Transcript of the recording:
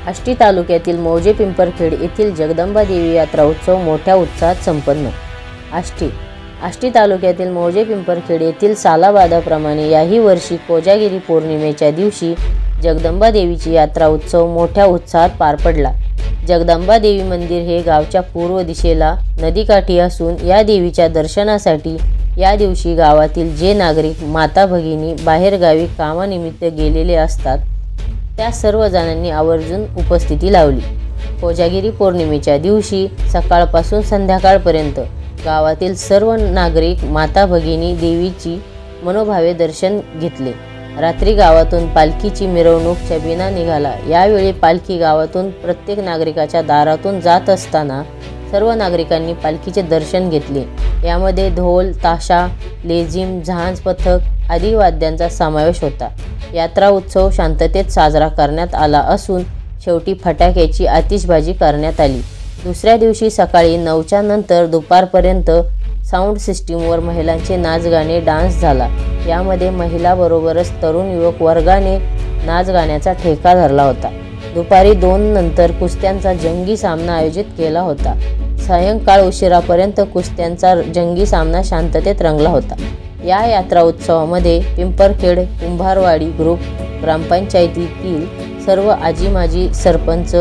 आष्टी तालुक्यातील मौजे पिंपरखेड येथील जगदंबा देवी यात्रा उत्सव मोठ्या उत्साहात संपन्न। आष्टी तालुक्यातील मौजे पिंपरखेड येथील सालाबादाप्रमाणे याही वर्षी कोजागिरी पौर्णिमेच्या दिवशी जगदंबा देवीची यात्रा उत्सव मोठ्या उत्साहात पार पडला। जगदंबा देवी मंदिर हे गावच्या पूर्व दिशेला नदीकाठी असून या देवीच्या दर्शनासाठी या दिवशी गावातील जे नागरिक माता भगिनी बाहेरगावी कामानिमित्त गेलेले असतात त्या सर्व जणांनी आवर्जून उपस्थिती लावली। कोजागिरी पौर्णिमेच्या दिवशी सकाळपासून संध्याकाळपर्यंत गावातील सर्व नागरिक माता भगिनी देवीची मनोभावे दर्शन घेतले। रात्री गावातून पालखीची मिरवणूक छबिना निघाला। यावेळी पालखी गावातून प्रत्येक नागरिकाच्या दारातून जात असताना सर्व नागरिकांनी पालखीचे दर्शन घेतले। यामध्ये ढोल ताशा लेझिम झांज पथक आदी वाद्यांचा समावेश होता। यात्रा उत्सव शांततेत साजरा करण्यात आला असून शेवटी फटाक्याची आतिषबाजी करण्यात आली। दुसऱ्या दिवशी सकाळी 9च्या नंतर दुपारपर्यंत साऊंड सिस्टीमवर महिलांचे नाच गाणे डान्स झाला। यामध्ये महिलाबरोबरच तरुण युवक वर्गाने नाच गाण्याचा ठेका धरला होता। दुपारी 2 नंतर कुस्त्यांचा जंगी सामना आयोजित केला होता। सायंकाळ उशिरापर्यंत कुस्त्यांचा जंगी सामना शांततेत रंगला होता। या यात्रा उत्सवामध्ये पिंपरखेड कुंभारवाडी ग्रुप ग्रामपंचायतीतील सर्व आजी माजी सरपंच